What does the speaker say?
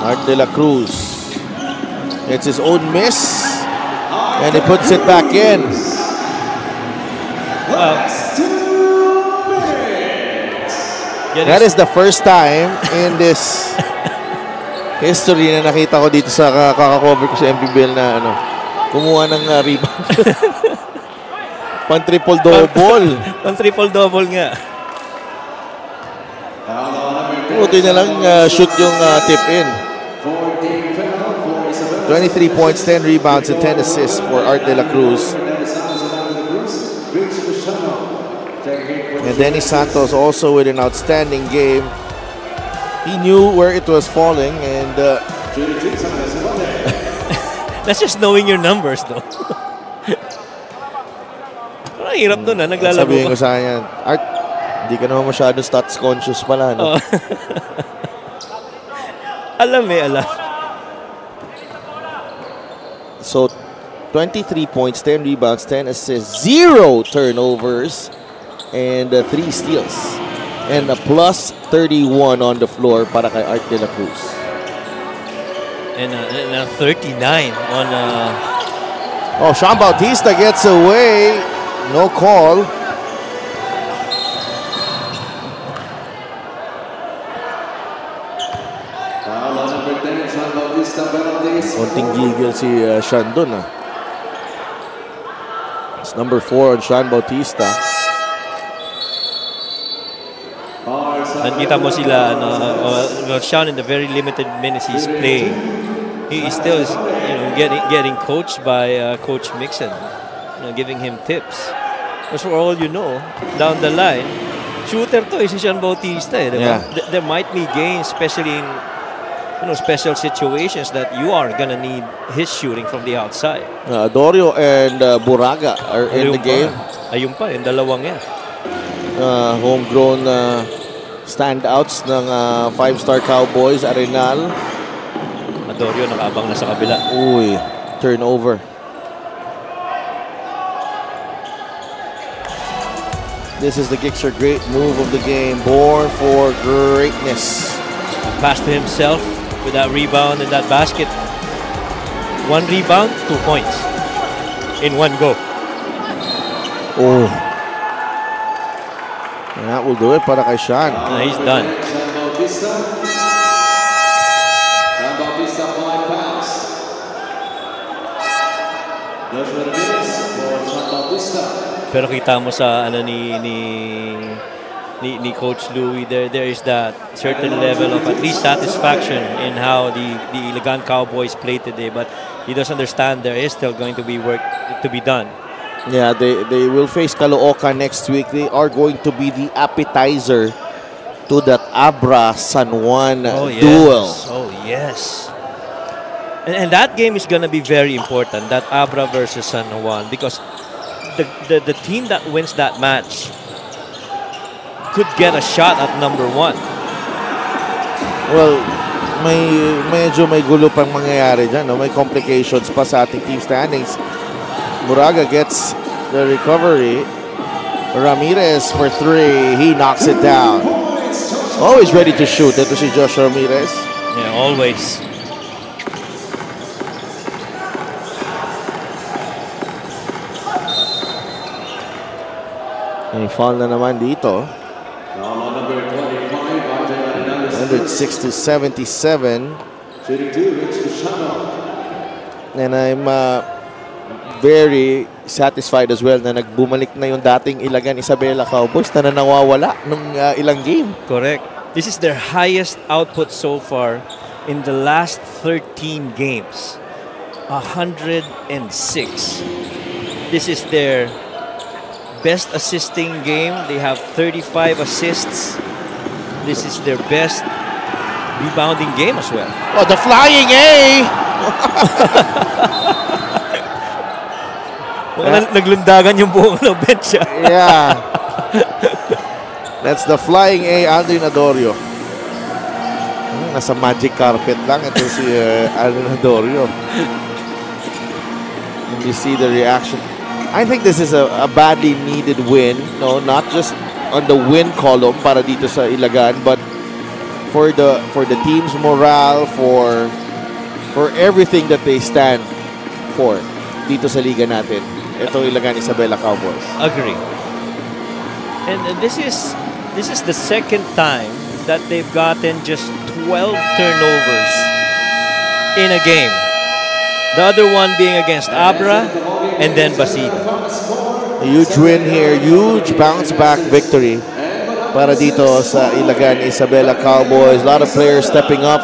Art De La Cruz. It's his own miss. And he puts it back in. That is the first time in this history na nakita ko dito sa kakakover ko sa MPBL na kumuha ng rebound. Pang triple-double. Pang triple-double nga. Buti na lang shoot yung tip in. 23 points, 10 rebounds, and 10 assists for Art De La Cruz. And Dennis Santos also with an outstanding game. He knew where it was falling, and that's just knowing your numbers, though. Parang hirap doon, naglalaro sabihin ko sa kanya, Art, di ka naman masyado stats conscious pala, no? Alam. So, 23 points, 10 rebounds, 10 assists, 0 turnovers, and 3 steals. And a plus 31 on the floor para kay Art De La Cruz. And a 39 on... Oh, Sean Bautista gets away. No call. Konting gigil si Sean dun. It's number 4 on Sean Bautista. Nakita mo sila, Sean in the very limited minutes he's playing, he is still getting coached by Coach Mixon, giving him tips. Because for all you know, down the line, shooter to si Sean Bautista. Yeah. There might be games, especially in special situations that you are gonna need his shooting from the outside. Adorio and Buraga are in the game. Ayun pa, yung dalawang yan. Homegrown standouts ng 5-star Cowboys, Arenal. Adorio nakabang na sa kabila. Uy, turnover. This is the Gixxer great move of the game, born for greatness. Pass to himself with that rebound and that basket. 1 rebound, 2 points in 1 go. Oh. And that will do it para kay Sean. He's done. Pero kita mo sa ni Coach Louie, there is that certain level of at least satisfaction in how the Iligan Cowboys played today, but he does understand there is still going to be work to be done. Yeah, they will face Caloocan next week. They are going to be the appetizer to that Abra San Juan duel. Oh yes. And that game is going to be very important, that Abra versus San Juan, because the team that wins that match could get a shot at number 1. Well, medyo may gulo pang mangyayari dyan. No? May complications pa sa ating team standings. Buraga gets the recovery. Ramirez for 3. He knocks it down. Always ready to shoot. Ito si Josh Ramirez. Yeah, always. May foul na naman dito. 106 to 77. And I'm very satisfied as well na nagbumalik na yung dating Ilagan Isabela Cowboys na nawawala nung ilang game. Correct. This is their highest output so far in the last 13 games. 106. This is their best assisting game. They have 35 assists. This is their best rebounding game as well. Oh, the flying A! Naglundagan yung buong bench. Yeah. That's the flying A, Aldrin Adorio. Nasa magic carpet lang. Ito si Aldrin Adorio. And you see the reaction. I think this is a badly needed win. No, not just on the win column para dito sa Ilagan, but for the team's morale, for everything that they stand for dito sa liga natin. Ito Ilagan Isabela Cowboys. Agree. And this is the second time that they've gotten just 12 turnovers in a game. The other one being against Abra and then Basilan. A huge win here, huge bounce back victory para dito sa Ilagan Isabela Cowboys. A lot of players stepping up.